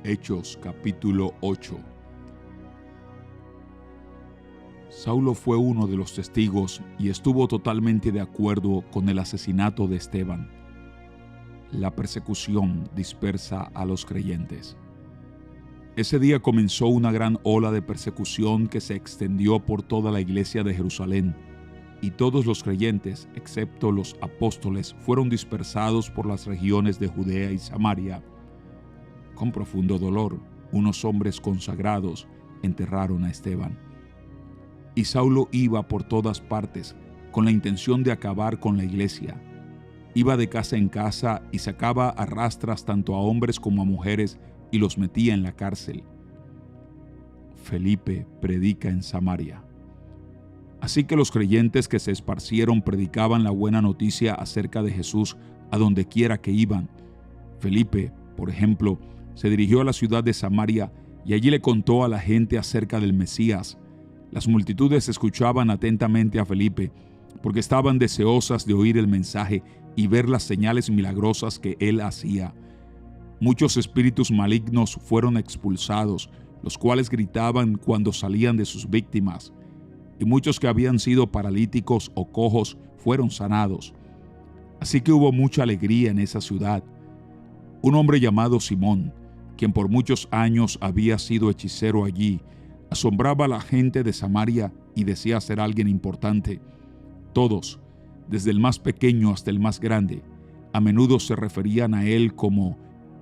Hechos capítulo 8. Saulo fue uno de los testigos y estuvo totalmente de acuerdo con el asesinato de Esteban. La persecución dispersa a los creyentes. Ese día comenzó una gran ola de persecución que se extendió por toda la iglesia de Jerusalén, y todos los creyentes, excepto los apóstoles, fueron dispersados por las regiones de Judea y Samaria. Con profundo dolor, unos hombres consagrados enterraron a Esteban. Y Saulo iba por todas partes con la intención de acabar con la iglesia. Iba de casa en casa y sacaba a rastras tanto a hombres como a mujeres y los metía en la cárcel. Felipe predica en Samaria. Así que los creyentes que se esparcieron predicaban la buena noticia acerca de Jesús a donde quiera que iban. Felipe, por ejemplo, se dirigió a la ciudad de Samaria y allí le contó a la gente acerca del Mesías. Las multitudes escuchaban atentamente a Felipe porque estaban deseosas de oír el mensaje y ver las señales milagrosas que él hacía. Muchos espíritus malignos fueron expulsados, los cuales gritaban cuando salían de sus víctimas, y muchos que habían sido paralíticos o cojos fueron sanados. Así que hubo mucha alegría en esa ciudad. Un hombre llamado Simón, quien por muchos años había sido hechicero allí, asombraba a la gente de Samaria y decía ser alguien importante. Todos, desde el más pequeño hasta el más grande, a menudo se referían a él como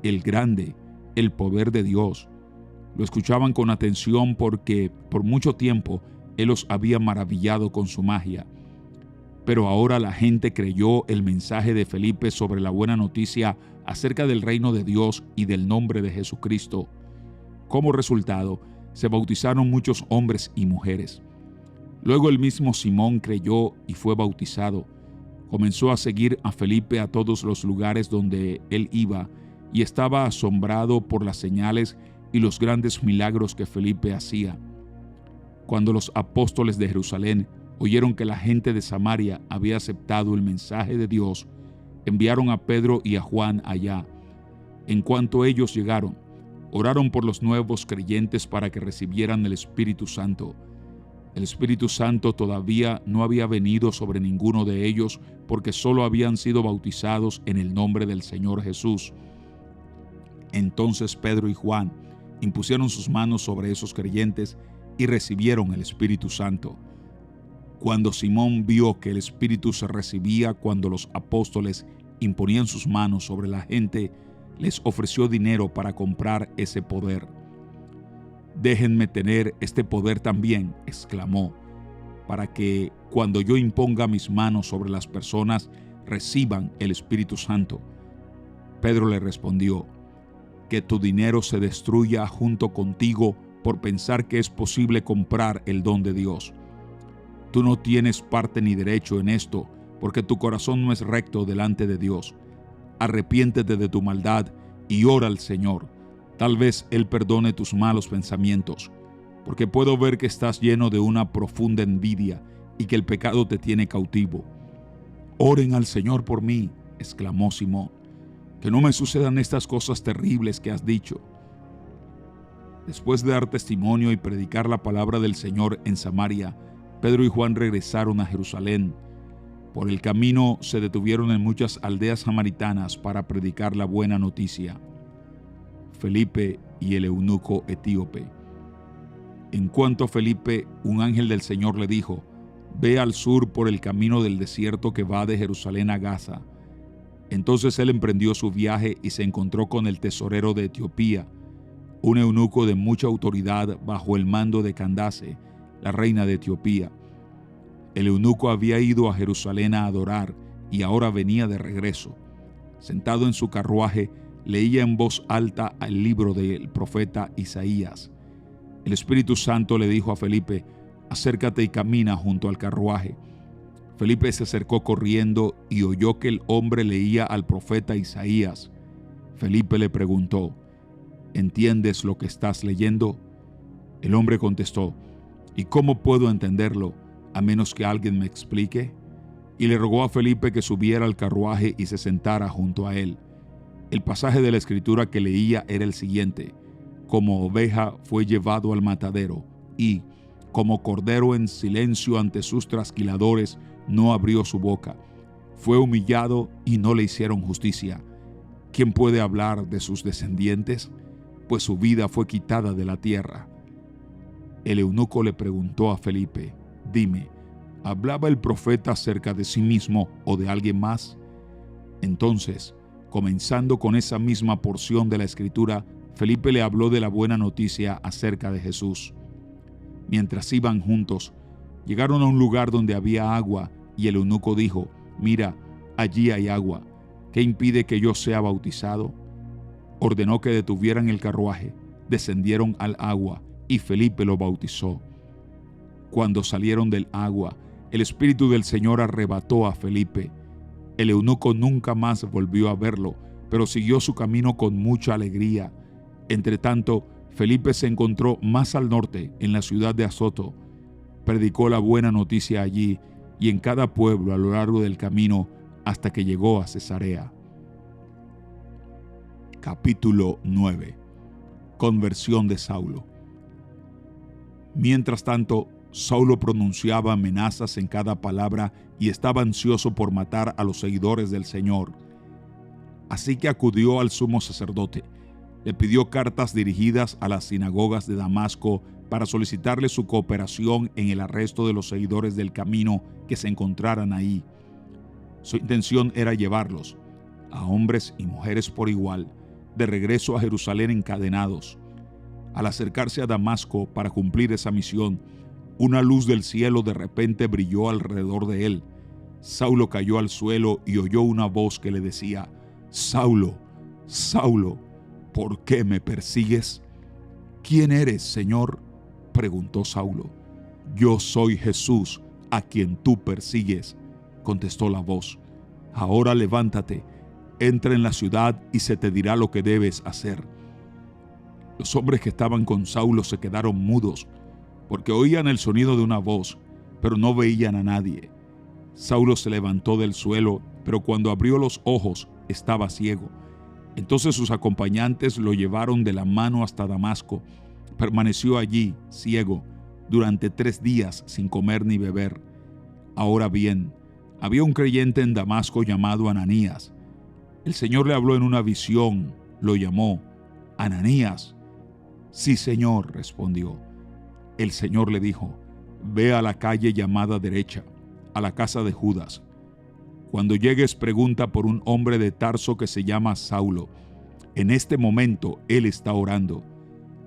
el grande, el poder de Dios. Lo escuchaban con atención porque por mucho tiempo él los había maravillado con su magia. Pero ahora la gente creyó el mensaje de Felipe sobre la buena noticia acerca del reino de Dios y del nombre de Jesucristo. Como resultado, se bautizaron muchos hombres y mujeres. Luego el mismo Simón creyó y fue bautizado. Comenzó a seguir a Felipe a todos los lugares donde él iba y estaba asombrado por las señales y los grandes milagros que Felipe hacía. Cuando los apóstoles de Jerusalén oyeron que la gente de Samaria había aceptado el mensaje de Dios, enviaron a Pedro y a Juan allá. En cuanto ellos llegaron, oraron por los nuevos creyentes para que recibieran el Espíritu Santo. El Espíritu Santo todavía no había venido sobre ninguno de ellos porque solo habían sido bautizados en el nombre del Señor Jesús. Entonces Pedro y Juan impusieron sus manos sobre esos creyentes y recibieron el Espíritu Santo. Cuando Simón vio que el Espíritu se recibía cuando los apóstoles imponían sus manos sobre la gente, les ofreció dinero para comprar ese poder. «Déjenme tener este poder también», exclamó, «para que cuando yo imponga mis manos sobre las personas reciban el Espíritu Santo». Pedro le respondió: «Que tu dinero se destruya junto contigo por pensar que es posible comprar el don de Dios. Tú no tienes parte ni derecho en esto, porque tu corazón no es recto delante de Dios. Arrepiéntete de tu maldad y ora al Señor. Tal vez Él perdone tus malos pensamientos, porque puedo ver que estás lleno de una profunda envidia y que el pecado te tiene cautivo». «Oren al Señor por mí», exclamó Simón, «que no me sucedan estas cosas terribles que has dicho». Después de dar testimonio y predicar la palabra del Señor en Samaria, Pedro y Juan regresaron a Jerusalén. Por el camino se detuvieron en muchas aldeas samaritanas para predicar la buena noticia. Felipe y el eunuco etíope. En cuanto a Felipe, un ángel del Señor le dijo: «Ve al sur por el camino del desierto que va de Jerusalén a Gaza». Entonces él emprendió su viaje y se encontró con el tesorero de Etiopía, un eunuco de mucha autoridad bajo el mando de Candace, la reina de Etiopía. El eunuco había ido a Jerusalén a adorar y ahora venía de regreso. Sentado en su carruaje, leía en voz alta el libro del profeta Isaías. El Espíritu Santo le dijo a Felipe: «Acércate y camina junto al carruaje». Felipe se acercó corriendo y oyó que el hombre leía al profeta Isaías. Felipe le preguntó: «¿Entiendes lo que estás leyendo?». El hombre contestó: «¿Y cómo puedo entenderlo, a menos que alguien me explique?». Y le rogó a Felipe que subiera al carruaje y se sentara junto a él. El pasaje de la Escritura que leía era el siguiente: como oveja fue llevado al matadero, y, como cordero en silencio ante sus trasquiladores, no abrió su boca. Fue humillado y no le hicieron justicia. ¿Quién puede hablar de sus descendientes? Pues su vida fue quitada de la tierra. El eunuco le preguntó a Felipe: Dime, ¿hablaba el profeta acerca de sí mismo o de alguien más? Entonces, comenzando con esa misma porción de la Escritura, Felipe le habló de la buena noticia acerca de Jesús. Mientras iban juntos, llegaron a un lugar donde había agua, y el eunuco dijo: Mira, allí hay agua. ¿Qué impide que yo sea bautizado? Ordenó que detuvieran el carruaje, descendieron al agua, y Felipe lo bautizó. Cuando salieron del agua, el Espíritu del Señor arrebató a Felipe. El eunuco nunca más volvió a verlo, pero siguió su camino con mucha alegría. Entretanto, Felipe se encontró más al norte, en la ciudad de Azoto. Predicó la buena noticia allí y en cada pueblo a lo largo del camino, hasta que llegó a Cesarea. Capítulo 9. Conversión de Saulo. Mientras tanto, Saulo pronunciaba amenazas en cada palabra y estaba ansioso por matar a los seguidores del Señor. Así que acudió al sumo sacerdote. Le pidió cartas dirigidas a las sinagogas de Damasco para solicitarle su cooperación en el arresto de los seguidores del camino que se encontraran ahí. Su intención era llevarlos, a hombres y mujeres por igual, de regreso a Jerusalén encadenados. Al acercarse a Damasco para cumplir esa misión, una luz del cielo de repente brilló alrededor de él. Saulo cayó al suelo y oyó una voz que le decía: Saulo, Saulo, ¿por qué me persigues? ¿Quién eres, Señor?, preguntó Saulo. Yo soy Jesús, a quien tú persigues, contestó la voz. Ahora levántate, entra en la ciudad y se te dirá lo que debes hacer. Los hombres que estaban con Saulo se quedaron mudos, porque oían el sonido de una voz, pero no veían a nadie. Saulo se levantó del suelo, pero cuando abrió los ojos estaba ciego. Entonces sus acompañantes lo llevaron de la mano hasta Damasco. Permaneció allí, ciego, durante 3 días sin comer ni beber. Ahora bien, había un creyente en Damasco llamado Ananías. El Señor le habló en una visión, lo llamó: Ananías. Sí, Señor, respondió. El Señor le dijo: Ve a la calle llamada derecha, a la casa de Judas. Cuando llegues, pregunta por un hombre de Tarso que se llama Saulo. En este momento él está orando.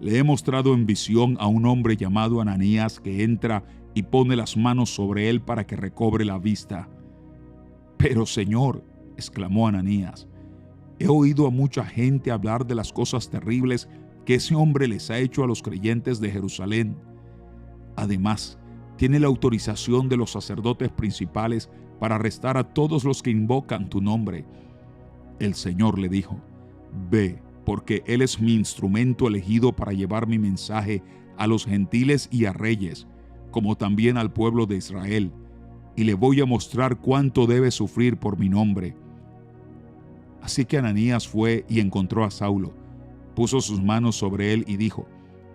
Le he mostrado en visión a un hombre llamado Ananías que entra y pone las manos sobre él para que recobre la vista. Pero, Señor, exclamó Ananías, he oído a mucha gente hablar de las cosas terribles que ese hombre les ha hecho a los creyentes de Jerusalén. Además, tiene la autorización de los sacerdotes principales para arrestar a todos los que invocan tu nombre. El Señor le dijo: Ve, porque él es mi instrumento elegido para llevar mi mensaje a los gentiles y a reyes, como también al pueblo de Israel, y le voy a mostrar cuánto debe sufrir por mi nombre. Así que Ananías fue y encontró a Saulo, puso sus manos sobre él y dijo: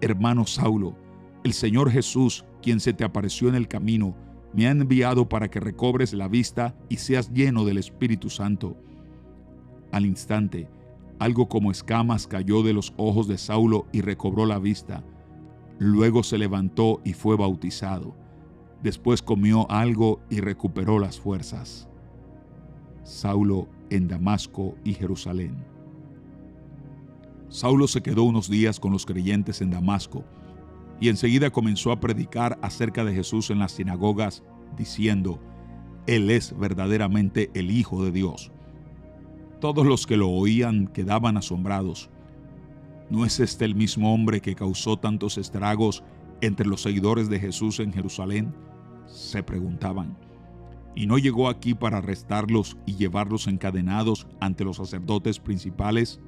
Hermano Saulo, el Señor Jesús, quien se te apareció en el camino, me ha enviado para que recobres la vista y seas lleno del Espíritu Santo. Al instante, algo como escamas cayó de los ojos de Saulo y recobró la vista. Luego se levantó y fue bautizado. Después comió algo y recuperó las fuerzas. Saulo en Damasco y Jerusalén. Saulo se quedó unos días con los creyentes en Damasco y enseguida comenzó a predicar acerca de Jesús en las sinagogas, diciendo: Él es verdaderamente el Hijo de Dios. Todos los que lo oían quedaban asombrados. ¿No es este el mismo hombre que causó tantos estragos entre los seguidores de Jesús en Jerusalén?, se preguntaban. ¿Y no llegó aquí para arrestarlos y llevarlos encadenados ante los sacerdotes principales?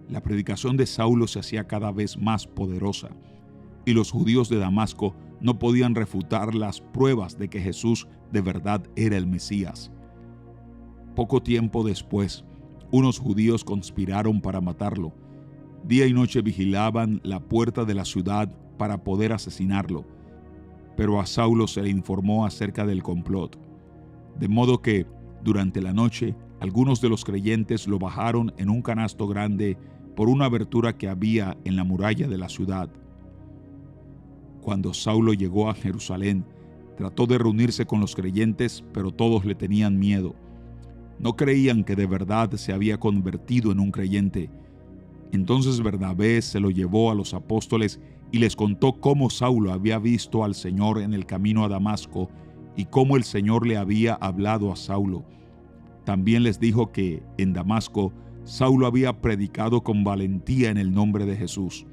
La predicación de Saulo se hacía cada vez más poderosa, y los judíos de Damasco no podían refutar las pruebas de que Jesús de verdad era el Mesías. Poco tiempo después, unos judíos conspiraron para matarlo. Día y noche vigilaban la puerta de la ciudad para poder asesinarlo, pero a Saulo se le informó acerca del complot. De modo que, durante la noche, algunos de los creyentes lo bajaron en un canasto grande por una abertura que había en la muralla de la ciudad. Cuando Saulo llegó a Jerusalén, trató de reunirse con los creyentes, pero todos le tenían miedo. No creían que de verdad se había convertido en un creyente. Entonces Bernabé se lo llevó a los apóstoles y les contó cómo Saulo había visto al Señor en el camino a Damasco y cómo el Señor le había hablado a Saulo. También les dijo que en Damasco Saulo había predicado con valentía en el nombre de Jesús.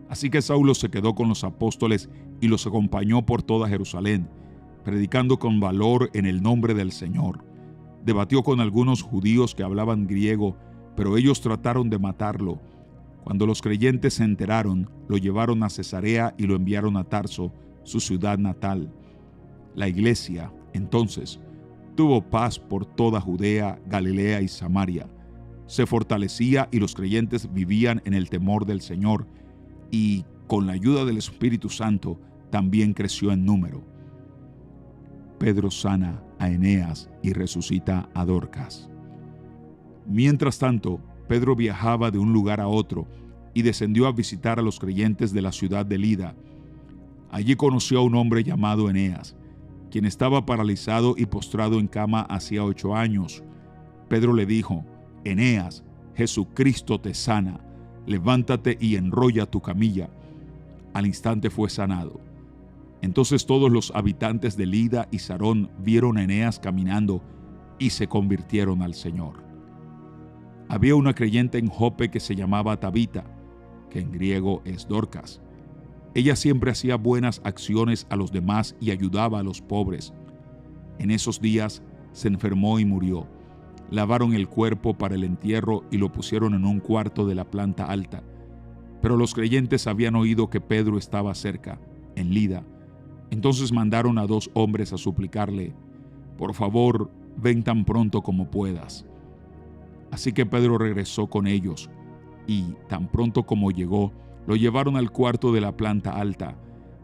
Así que Saulo se quedó con los apóstoles y los acompañó por toda Jerusalén, predicando con valor en el nombre del Señor. Debatió con algunos judíos que hablaban griego, pero ellos trataron de matarlo. Cuando los creyentes se enteraron, lo llevaron a Cesarea y lo enviaron a Tarso, su ciudad natal. La iglesia, entonces, tuvo paz por toda Judea, Galilea y Samaria. Se fortalecía y los creyentes vivían en el temor del Señor, y con la ayuda del Espíritu Santo también creció en número. Pedro sana a Eneas y resucita a Dorcas. Mientras tanto, Pedro viajaba de un lugar a otro y descendió a visitar a los creyentes de la ciudad de Lida. Allí conoció a un hombre llamado Eneas, quien estaba paralizado y postrado en cama hacía 8 años. Pedro le dijo: Eneas, Jesucristo te sana, levántate y enrolla tu camilla. Al instante fue sanado. Entonces todos los habitantes de Lida y Sarón vieron a Eneas caminando y se convirtieron al Señor. Había una creyente en Jope que se llamaba Tabita, que en griego es Dorcas. Ella siempre hacía buenas acciones a los demás y ayudaba a los pobres. En esos días se enfermó y murió. Lavaron el cuerpo para el entierro y lo pusieron en un cuarto de la planta alta. Pero los creyentes habían oído que Pedro estaba cerca, en Lida. Entonces mandaron a 2 hombres a suplicarle: por favor, ven tan pronto como puedas. Así que Pedro regresó con ellos, y tan pronto como llegó, lo llevaron al cuarto de la planta alta.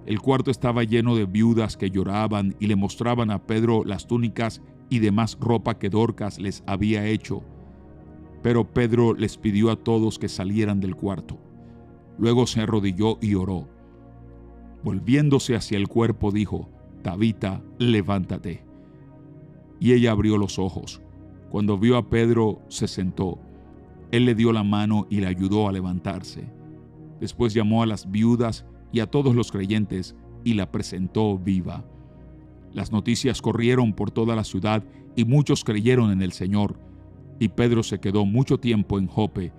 El cuarto estaba lleno de viudas que lloraban y le mostraban a Pedro las túnicas y demás ropa que Dorcas les había hecho. Pero Pedro les pidió a todos que salieran del cuarto. Luego se arrodilló y oró. Volviéndose hacia el cuerpo dijo: Tabita, levántate. Y ella abrió los ojos. Cuando vio a Pedro, se sentó. Él le dio la mano y le ayudó a levantarse. Después llamó a las viudas y a todos los creyentes y la presentó viva. Las noticias corrieron por toda la ciudad y muchos creyeron en el Señor. Y Pedro se quedó mucho tiempo en Jope,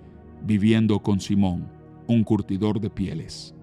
viviendo con Simón, un curtidor de pieles.